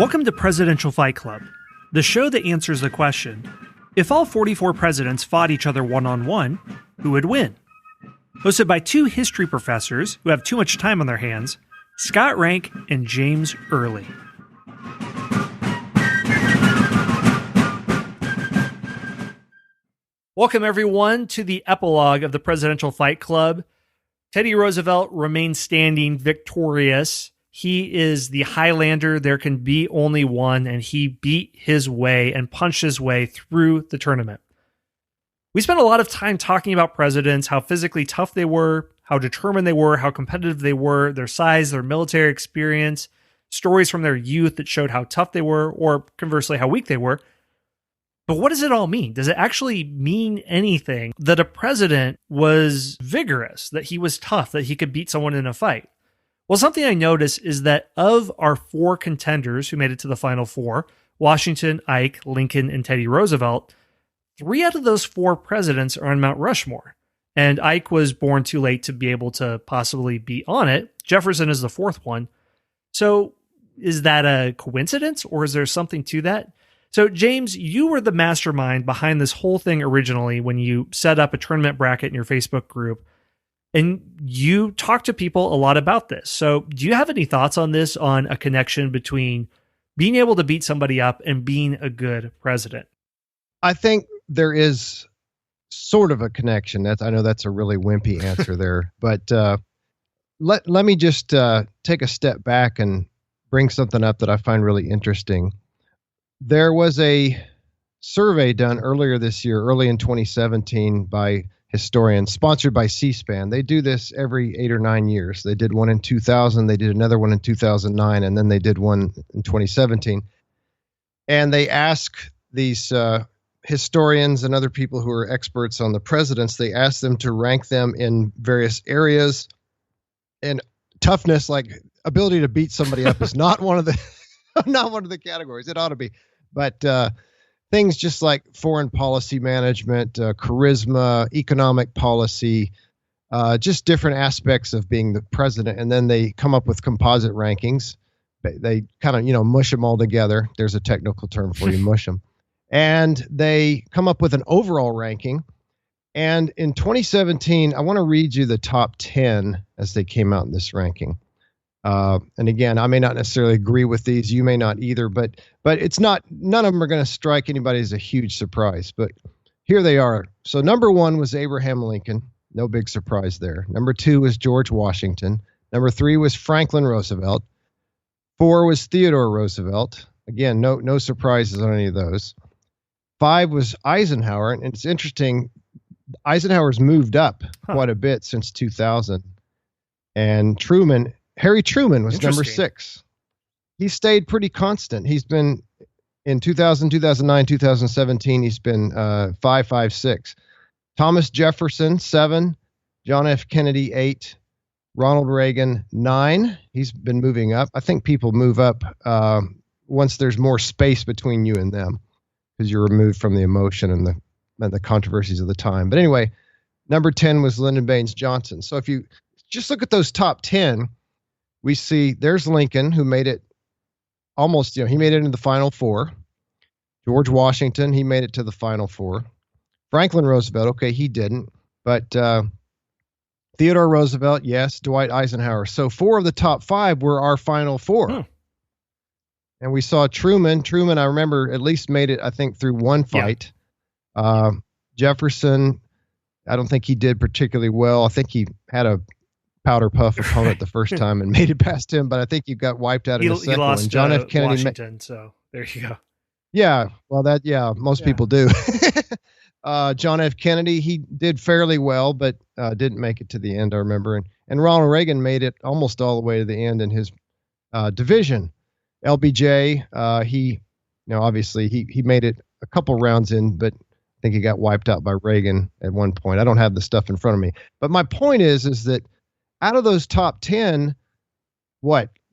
Welcome to Presidential Fight Club, the show that answers the question, if all 44 presidents fought each other one-on-one, who would win? Hosted by two history professors who have too much time on their hands, Scott Rank and James Early. Welcome, everyone, to the epilogue of the Presidential Fight Club. Teddy Roosevelt remains standing victorious. He is the Highlander. There can be only one, and he beat his way and punched his way through the tournament. We spent a lot of time talking about presidents, how physically tough they were, how determined they were, how competitive they were, their size, their military experience, stories from their youth that showed how tough they were, or conversely, how weak they were. But what does it all mean? Does it actually mean anything that a president was vigorous, that he was tough, that he could beat someone in a fight? Well, something I noticed is that of our four contenders who made it to the Final Four, Washington, Ike, Lincoln, and Teddy Roosevelt, 3 out of those 4 presidents are on Mount Rushmore. And Ike was born too late to be able to possibly be on it. Jefferson is the 4th one. So is that a coincidence, or is there something to that? So, James, you were the mastermind behind this whole thing originally when you set up a tournament bracket in your Facebook group. And you talked to people a lot about this. So do you have any thoughts on this, on a connection between being able to beat somebody up and being a good president? I think there is sort of a connection. I know that's a really wimpy answer there, but let me just take a step back and bring something up that I find really interesting. There was a survey done earlier this year, early in 2017, by historians, sponsored by C-SPAN. They do this every 8 or 9 years. They did one in 2000, they did another one in 2009, and then they did one in 2017. And they ask these historians and other people who are experts on the presidents, they ask them to rank them in various areas. And toughness, like ability to beat somebody up, is not one of the categories. It ought to be. But things just like foreign policy management, charisma, economic policy, just different aspects of being the president. And then they come up with composite rankings. They kind of, mush them all together. There's a technical term for you, mush them. And they come up with an overall ranking. And in 2017, I want to read you the top 10 as they came out in this ranking. And again, I may not necessarily agree with these. You may not either, but it's not, none of them are going to strike anybody as a huge surprise, but here they are. So number 1 was Abraham Lincoln. No big surprise there. Number 2 was George Washington. Number 3 was Franklin Roosevelt. 4 was Theodore Roosevelt. Again, no surprises on any of those. 5 was Eisenhower. And it's interesting. Eisenhower's moved up quite a bit since 2000. And Harry Truman was number 6. He stayed pretty constant. He's been in 2000, 2009, 2017. He's been 5, 5, 6. Thomas Jefferson 7. John F. Kennedy 8. Ronald Reagan 9. He's been moving up. I think people move up once there's more space between you and them, because you're removed from the emotion and the controversies of the time. But anyway, number 10 was Lyndon Baines Johnson. So if you just look at those top 10. We see there's Lincoln, who made it almost, he made it into the Final Four. George Washington, he made it to the Final Four. Franklin Roosevelt, okay, he didn't. But Theodore Roosevelt, yes. Dwight Eisenhower. So 4 of the top 5 were our Final Four. And we saw Truman. Truman, I remember, at least made it, I think, through one fight. Yeah. Jefferson, I don't think he did particularly well. I think he had a powder puff opponent the first time and made it past him, but I think you got wiped out in the second one. John F. Kennedy, Washington, so there you go. Yeah, well, most people do. John F. Kennedy, he did fairly well, but didn't make it to the end, I remember. And Ronald Reagan made it almost all the way to the end in his division. LBJ, he obviously he made it a couple rounds in, but I think he got wiped out by Reagan at one point. I don't have the stuff in front of me, but my point is that out of those top 10,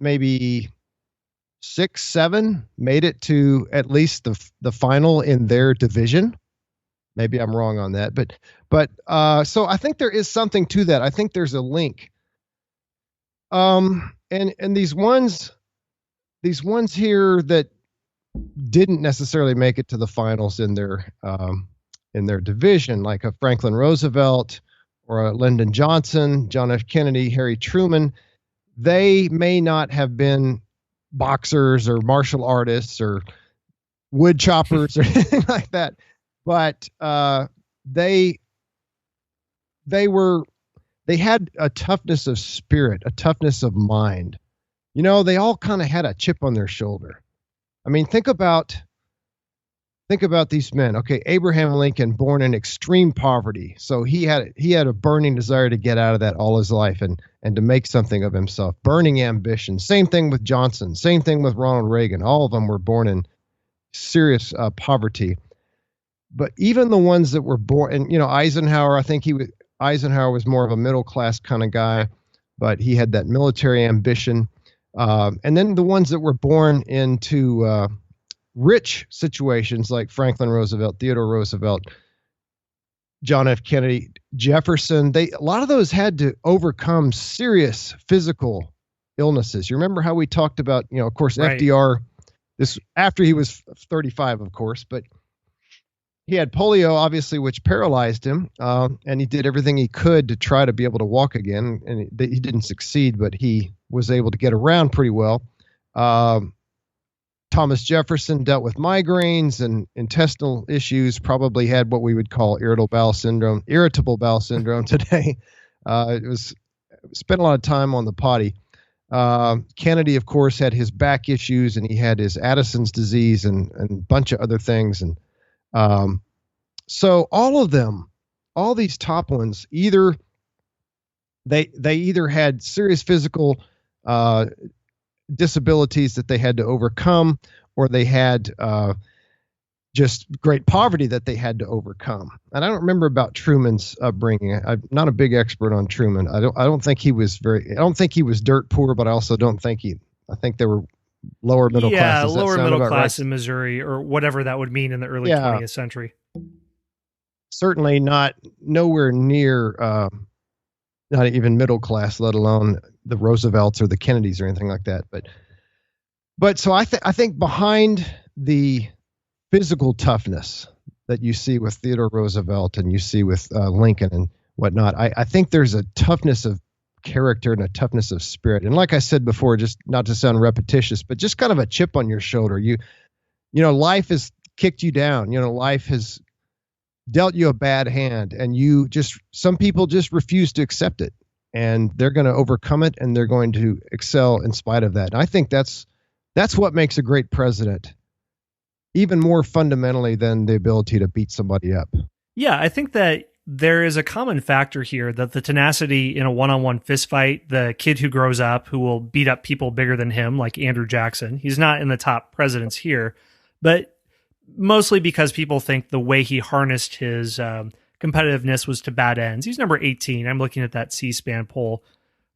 maybe 6, 7 made it to at least the final in their division. Maybe I'm wrong on that, but so I think there is something to that. I think there's a link. And these ones these ones here that didn't necessarily make it to the finals in their division, like a Franklin Roosevelt or a Lyndon Johnson, John F. Kennedy, Harry Truman. They may not have been boxers or martial artists or wood choppers or anything like that, but they were they had a toughness of spirit, a toughness of mind. You know, they all kind of had a chip on their shoulder. I mean, think about these men. Okay, Abraham Lincoln, born in extreme poverty, so he had a burning desire to get out of that all his life and to make something of himself. Burning ambition. Same thing with Johnson. Same thing with Ronald Reagan. All of them were born in serious poverty. But even the ones that were born, and Eisenhower, I think Eisenhower was more of a middle class kind of guy, but he had that military ambition. And then the ones that were born into rich situations like Franklin Roosevelt, Theodore Roosevelt, John F. Kennedy, Jefferson, a lot of those had to overcome serious physical illnesses. You remember how we talked about, of course, Right. FDR, this after he was 35, of course, but he had polio, obviously, which paralyzed him, and he did everything he could to try to be able to walk again, and he didn't succeed, but he was able to get around pretty well. Thomas Jefferson dealt with migraines and intestinal issues, probably had what we would call irritable bowel syndrome today. It was spent a lot of time on the potty. Kennedy, of course, had his back issues, and he had his Addison's disease and a bunch of other things. And so all of them, all these top ones, either they either had serious physical disabilities that they had to overcome, or they had just great poverty that they had to overcome. And I don't remember about Truman's upbringing. I'm not a big expert on Truman. I don't think he was dirt poor, but I also don't think I think they were lower middle class. Yeah, Does that lower sound middle about class right? in Missouri, or whatever that would mean in the early Yeah. 20th century. Certainly nowhere near not even middle class, let alone the Roosevelts or the Kennedys or anything like that. But so I think behind the physical toughness that you see with Theodore Roosevelt and you see with Lincoln and whatnot, I think there's a toughness of character and a toughness of spirit. And like I said before, just not to sound repetitious, but just kind of a chip on your shoulder. Life has kicked you down. Life has dealt you a bad hand, and some people just refuse to accept it, and they're going to overcome it, and they're going to excel in spite of that. And I think that's what makes a great president, even more fundamentally than the ability to beat somebody up. Yeah, I think that there is a common factor here, that the tenacity in a one-on-one fist fight, the kid who grows up who will beat up people bigger than him, like Andrew Jackson, he's not in the top presidents here, but mostly because people think the way he harnessed his competitiveness was to bad ends. He's number 18. I'm looking at that C-SPAN poll,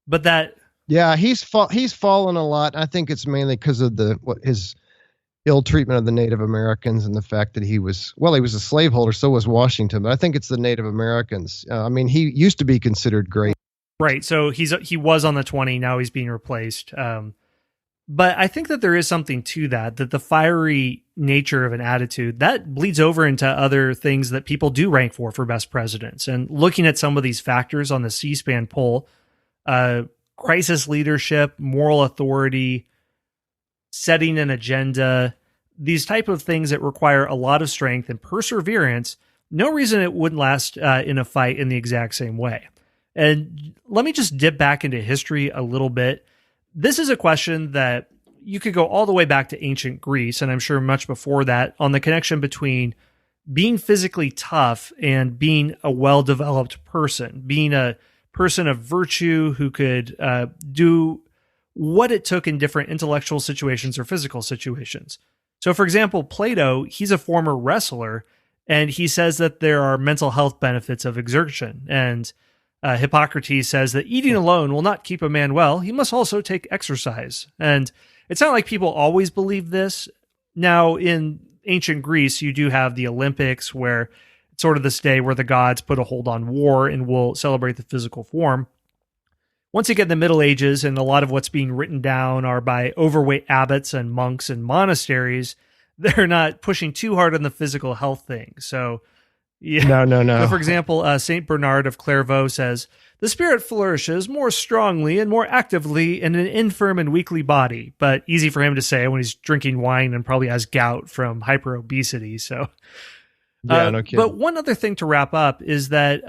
but that. Yeah, he's fallen a lot. I think it's mainly because of his ill treatment of the Native Americans and the fact that he was a slaveholder. So was Washington, but I think it's the Native Americans. I mean, he used to be considered great. Right. So he was on the 20. Now he's being replaced. But I think that there is something to that the fiery nature of an attitude that bleeds over into other things that people do rank for best presidents. And looking at some of these factors on the C-SPAN poll, crisis leadership, moral authority, setting an agenda, these type of things that require a lot of strength and perseverance, no reason it wouldn't last in a fight in the exact same way. And let me just dip back into history a little bit. This is a question that you could go all the way back to ancient Greece, and I'm sure much before that, on the connection between being physically tough and being a well-developed person, being a person of virtue who could do what it took in different intellectual situations or physical situations. So, for example, Plato, he's a former wrestler, and he says that there are mental health benefits of exertion. And Hippocrates says that eating alone will not keep a man well. He must also take exercise. And it's not like people always believe this. Now, in ancient Greece, you do have the Olympics, where it's sort of this day where the gods put a hold on war and will celebrate the physical form. once you get in the Middle Ages and a lot of what's being written down are by overweight abbots and monks and monasteries, they're not pushing too hard on the physical health thing. So, yeah. No. So, for example, St. Bernard of Clairvaux says, the spirit flourishes more strongly and more actively in an infirm and weakly body, but easy for him to say when he's drinking wine and probably has gout from hyperobesity. So, yeah, no kidding. But one other thing to wrap up is that,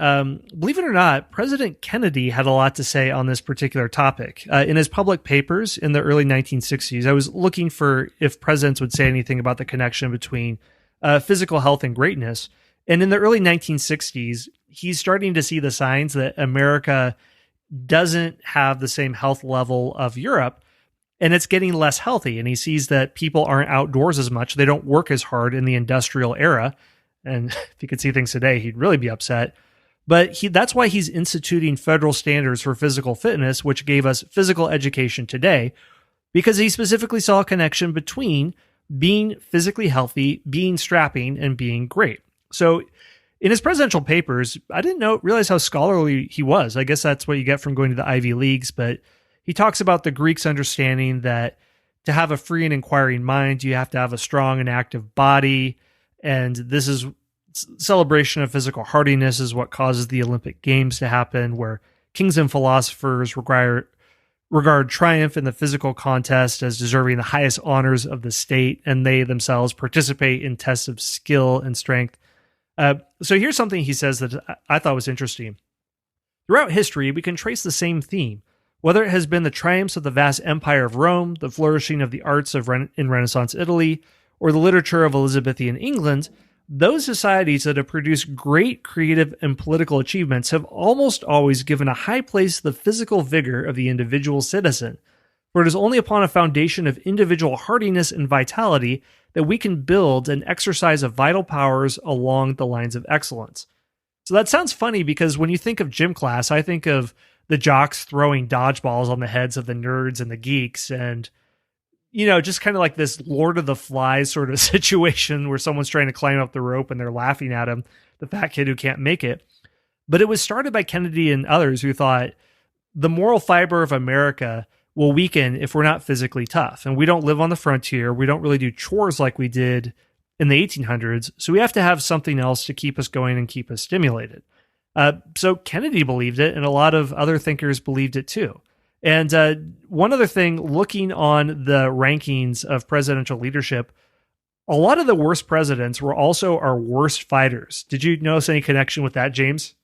believe it or not, President Kennedy had a lot to say on this particular topic. In his public papers in the early 1960s, I was looking for if presidents would say anything about the connection between physical health and greatness. And in the early 1960s, he's starting to see the signs that America doesn't have the same health level of Europe, and it's getting less healthy. And he sees that people aren't outdoors as much. They don't work as hard in the industrial era. And if he could see things today, he'd really be upset. But that's why he's instituting federal standards for physical fitness, which gave us physical education today, because he specifically saw a connection between being physically healthy, being strapping, and being great. So in his presidential papers, I didn't realize how scholarly he was. I guess that's what you get from going to the Ivy Leagues. But he talks about the Greeks understanding that to have a free and inquiring mind, you have to have a strong and active body. And this is celebration of physical hardiness is what causes the Olympic Games to happen, where kings and philosophers regard triumph in the physical contest as deserving the highest honors of the state, and they themselves participate in tests of skill and strength. So here's something he says that I thought was interesting. Throughout history, we can trace the same theme. Whether it has been the triumphs of the vast empire of Rome, the flourishing of the arts in Renaissance Italy, or the literature of Elizabethan England, those societies that have produced great creative and political achievements have almost always given a high place to the physical vigor of the individual citizen. For it is only upon a foundation of individual hardiness and vitality that we can build an exercise of vital powers along the lines of excellence. So that sounds funny because when you think of gym class, I think of the jocks throwing dodgeballs on the heads of the nerds and the geeks, and just kind of like this Lord of the Flies sort of situation where someone's trying to climb up the rope and they're laughing at him, the fat kid who can't make it. But it was started by Kennedy and others who thought the moral fiber of America will weaken if we're not physically tough. And we don't live on the frontier. We don't really do chores like we did in the 1800s. So we have to have something else to keep us going and keep us stimulated. So Kennedy believed it, and a lot of other thinkers believed it too. And one other thing, looking on the rankings of presidential leadership, a lot of the worst presidents were also our worst fighters. Did you notice any connection with that, James?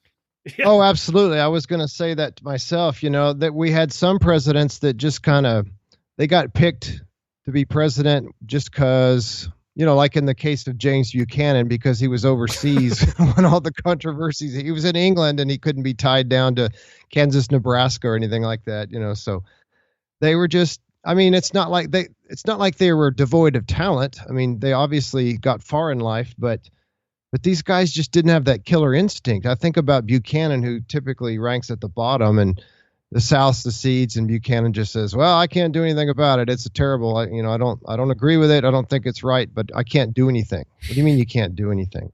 Oh, absolutely. I was going to say that myself, that we had some presidents that just they got picked to be president just because, like in the case of James Buchanan, because he was overseas when all the controversies, he was in England and he couldn't be tied down to Kansas, Nebraska or anything like that, so they were just, it's not like they were devoid of talent. They obviously got far in life, but these guys just didn't have that killer instinct. I think about Buchanan, who typically ranks at the bottom, and the South secedes, and Buchanan just says, "Well, I can't do anything about it. It's a terrible. I don't agree with it. I don't think it's right, but I can't do anything." What do you mean you can't do anything?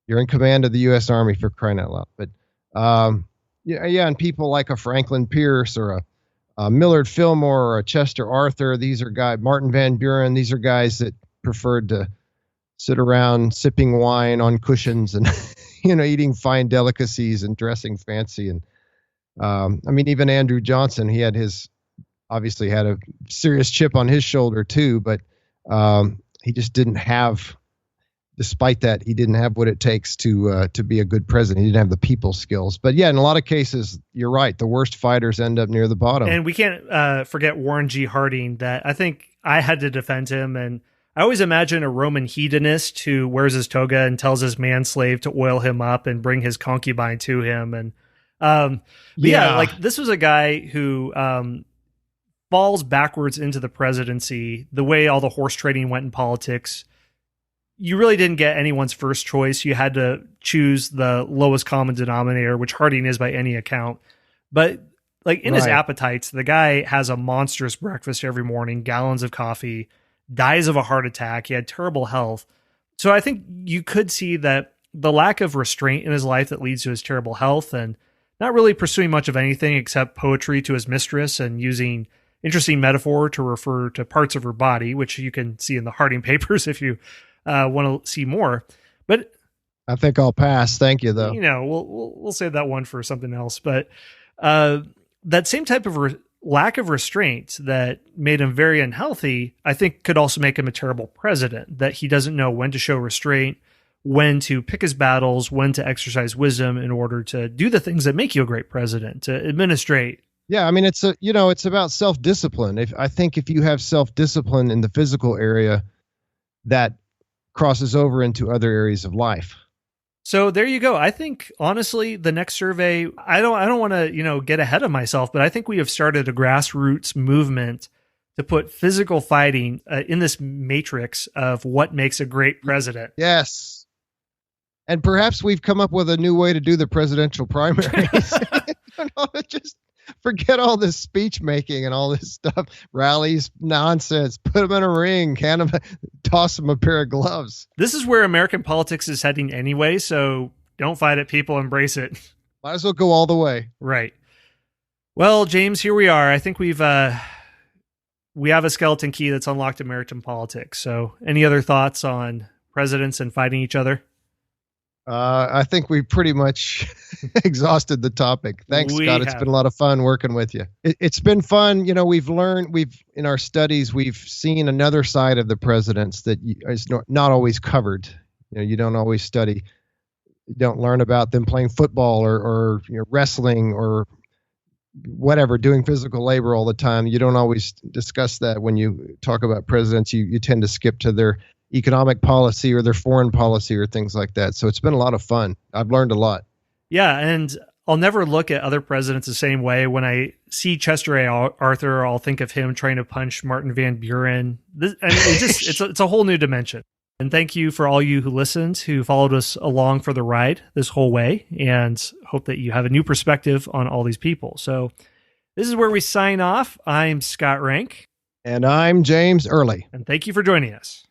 You're in command of the U.S. Army, for crying out loud. But and people like a Franklin Pierce or a Millard Fillmore or a Chester Arthur. These are guys, Martin Van Buren. These are guys that preferred to sit around sipping wine on cushions and, eating fine delicacies and dressing fancy. And even Andrew Johnson, he obviously had a serious chip on his shoulder too, but he just didn't have, despite that, he didn't have what it takes to be a good president. He didn't have the people skills. But yeah, in a lot of cases, you're right. The worst fighters end up near the bottom. And we can't forget Warren G. Harding, that I think I had to defend him. And I always imagine a Roman hedonist who wears his toga and tells his manslave to oil him up and bring his concubine to him. And this was a guy who falls backwards into the presidency. The way all the horse trading went in politics, you really didn't get anyone's first choice. You had to choose the lowest common denominator, which Harding is by any account. But in his appetites, the guy has a monstrous breakfast every morning, gallons of coffee, dies of a heart attack. He had terrible health. So I think you could see that the lack of restraint in his life that leads to his terrible health, and not really pursuing much of anything except poetry to his mistress and using interesting metaphor to refer to parts of her body, which you can see in the Harding papers if you want to see more. But I think I'll pass. Thank you, though. We'll save that one for something else. But that same type of lack of restraint that made him very unhealthy, I think could also make him a terrible president, that he doesn't know when to show restraint, when to pick his battles, when to exercise wisdom in order to do the things that make you a great president, to administrate. Yeah, I mean, it's about self-discipline. I think if you have self-discipline in the physical area, that crosses over into other areas of life. So there you go. I think honestly, the next survey, I don't want to, get ahead of myself, but I think we have started a grassroots movement to put physical fighting in this matrix of what makes a great president. Yes. And perhaps we've come up with a new way to do the presidential primaries. Just forget all this speech making and all this stuff, rallies, nonsense. Put them in a ring, toss them a pair of gloves. This is where American politics is heading anyway, so don't fight it, people. Embrace it. Might as well go all the way. Right. Well, James, here we are. I think we have a skeleton key that's unlocked American politics. So any other thoughts on presidents and fighting each other? I think we pretty much exhausted the topic. Thanks, Scott. It's been a lot of fun working with you. It's been fun. We've in our studies, we've seen another side of the presidents that is not always covered. You don't always study. You don't learn about them playing football or wrestling or whatever, doing physical labor all the time. You don't always discuss that when you talk about presidents. You tend to skip to their economic policy or their foreign policy or things like that. So it's been a lot of fun. I've learned a lot. Yeah. And I'll never look at other presidents the same way. When I see Chester A. Arthur, I'll think of him trying to punch Martin Van Buren. It's a whole new dimension. And thank you for all you who listened, who followed us along for the ride this whole way, and hope that you have a new perspective on all these people. So this is where we sign off. I'm Scott Rank. And I'm James Early. And thank you for joining us.